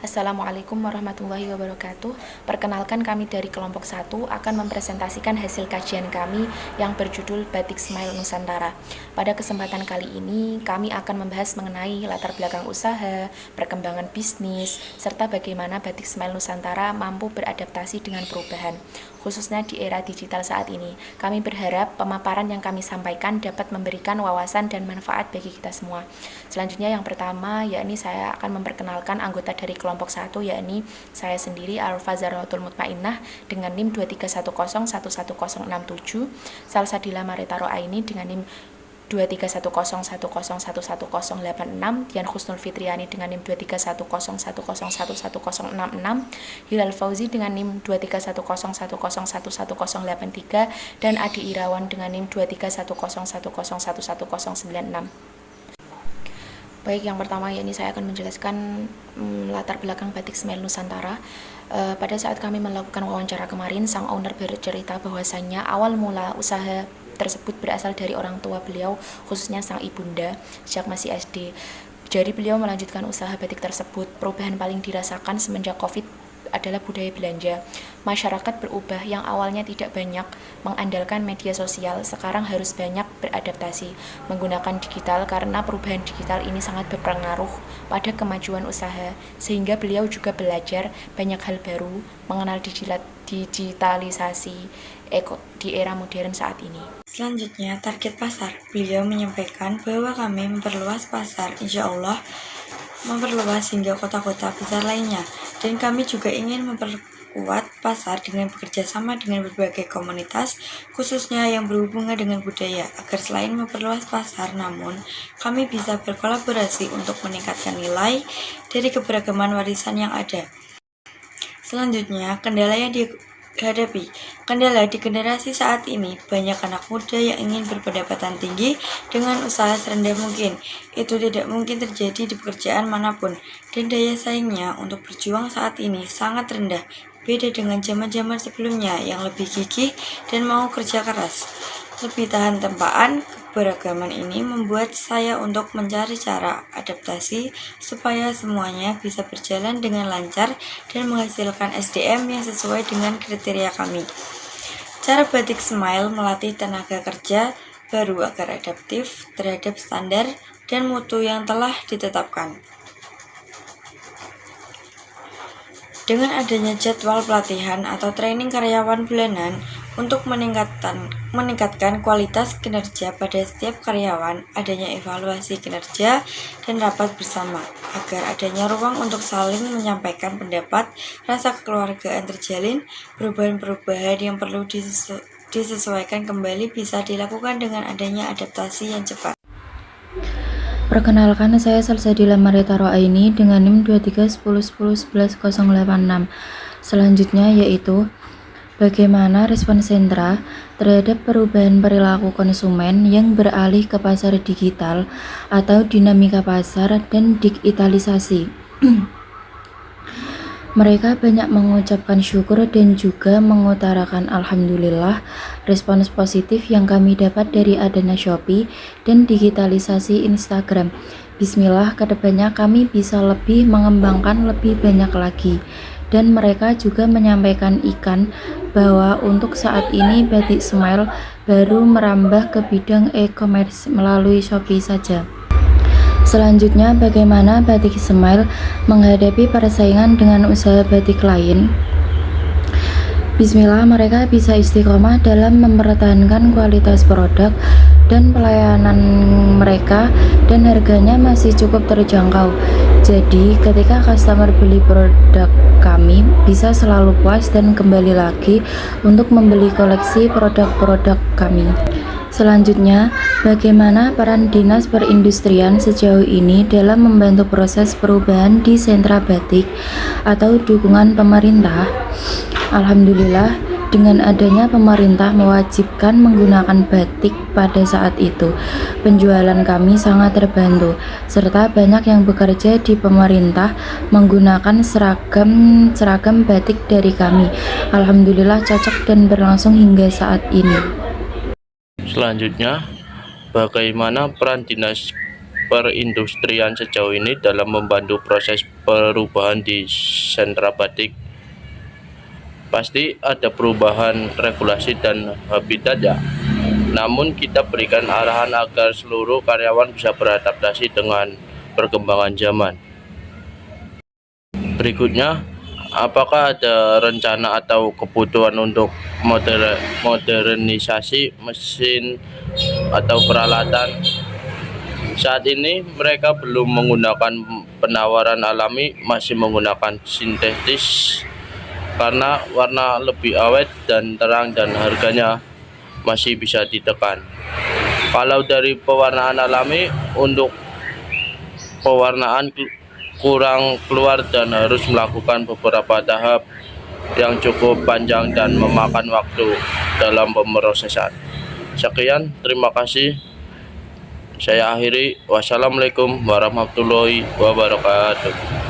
Assalamualaikum warahmatullahi wabarakatuh. Perkenalkan, kami dari kelompok 1 akan mempresentasikan hasil kajian kami yang berjudul Batik Smile Nusantara. Pada kesempatan kali ini, kami akan membahas mengenai latar belakang usaha, perkembangan bisnis, serta bagaimana Batik Smile Nusantara mampu beradaptasi dengan perubahan, khususnya di era digital saat ini. Kami berharap pemaparan yang kami sampaikan dapat memberikan wawasan dan manfaat bagi kita semua. Selanjutnya yang pertama, yakni saya akan memperkenalkan anggota dari kelompok 1, yakni saya sendiri Arfa Zaratul Mutmainnah dengan NIM 231011067, Salsadila Maretaro Aini dengan NIM 23101011086, Dian Husnul Fitriani dengan NIM 23101011066, Hilal Fauzi dengan NIM 23101011083, dan Adi Irawan dengan NIM 23101111096. Baik, yang pertama yakni saya akan menjelaskan latar belakang Batik Smile Nusantara. Pada saat kami melakukan wawancara kemarin, sang owner bercerita bahwasannya awal mula usaha tersebut berasal dari orang tua beliau, khususnya sang ibunda, sejak masih SD. Jadi beliau melanjutkan usaha batik tersebut. Perubahan paling dirasakan semenjak COVID adalah budaya belanja. Masyarakat berubah, yang awalnya tidak banyak mengandalkan media sosial, sekarang harus banyak beradaptasi menggunakan digital karena perubahan digital ini sangat berpengaruh pada kemajuan usaha, sehingga beliau juga belajar banyak hal baru mengenal digitalisasi di era modern saat ini. Selanjutnya, target pasar. Beliau menyampaikan bahwa kami memperluas pasar, insya Allah memperluas hingga kota-kota besar lainnya, dan kami juga ingin memperkuat pasar dengan bekerja sama dengan berbagai komunitas, khususnya yang berhubungan dengan budaya, agar selain memperluas pasar, namun kami bisa berkolaborasi untuk meningkatkan nilai dari keberagaman warisan yang ada. Selanjutnya, kendala yang dihadapi. Kendala di generasi saat ini, banyak anak muda yang ingin berpendapatan tinggi dengan usaha serendah mungkin. Itu tidak mungkin terjadi di pekerjaan manapun, dan daya saingnya untuk berjuang saat ini sangat rendah. Beda dengan zaman-zaman sebelumnya yang lebih gigih dan mau kerja keras, lebih tahan tempaan. Keberagaman ini membuat saya untuk mencari cara adaptasi supaya semuanya bisa berjalan dengan lancar dan menghasilkan SDM yang sesuai dengan kriteria kami. Cara Batik Smile melatih tenaga kerja baru agar adaptif terhadap standar dan mutu yang telah ditetapkan. Dengan adanya jadwal pelatihan atau training karyawan bulanan untuk meningkatkan kualitas kinerja pada setiap karyawan, adanya evaluasi kinerja dan rapat bersama, agar adanya ruang untuk saling menyampaikan pendapat, rasa kekeluargaan terjalin, perubahan-perubahan yang perlu disesuaikan kembali bisa dilakukan dengan adanya adaptasi yang cepat. Perkenalkan, saya Salsadila Maretaro Aini dengan NIM 2310111086. Selanjutnya yaitu bagaimana respon sentra terhadap perubahan perilaku konsumen yang beralih ke pasar digital atau dinamika pasar dan digitalisasi. Mereka banyak mengucapkan syukur dan juga mengutarakan alhamdulillah respons positif yang kami dapat dari adanya Shopee dan digitalisasi Instagram. Bismillah, kedepannya kami bisa lebih mengembangkan lebih banyak lagi. Dan mereka juga menyampaikan bahwa untuk saat ini Batik Smile baru merambah ke bidang e-commerce melalui Shopee saja. Selanjutnya, bagaimana Batik Smile menghadapi persaingan dengan usaha batik lain? Bismillah, mereka bisa istiqomah dalam mempertahankan kualitas produk dan pelayanan mereka, dan harganya masih cukup terjangkau. Jadi, ketika customer beli produk kami, bisa selalu puas dan kembali lagi untuk membeli koleksi produk-produk kami. Selanjutnya, bagaimana peran Dinas Perindustrian sejauh ini dalam membantu proses perubahan di sentra batik atau dukungan pemerintah? Alhamdulillah, dengan adanya pemerintah mewajibkan menggunakan batik pada saat itu, penjualan kami sangat terbantu, serta banyak yang bekerja di pemerintah menggunakan seragam batik dari kami. Alhamdulillah cocok dan berlangsung hingga saat ini. Selanjutnya, bagaimana peran Dinas perindustrian sejauh ini dalam membantu proses perubahan di sentra batik? Pasti ada perubahan regulasi dan habitat ya. Namun kita berikan arahan agar seluruh karyawan bisa beradaptasi dengan perkembangan zaman. Berikutnya, apakah ada rencana atau kebutuhan untuk modernisasi mesin atau peralatan? Saat ini mereka belum menggunakan penawaran alami, masih menggunakan sintetis karena warna lebih awet dan terang dan harganya masih bisa ditekan. Kalau dari pewarnaan alami, untuk pewarnaan kurang keluar dan harus melakukan beberapa tahap yang cukup panjang dan memakan waktu dalam pemrosesan. Sekian, terima kasih. Saya akhiri. Wassalamualaikum warahmatullahi wabarakatuh.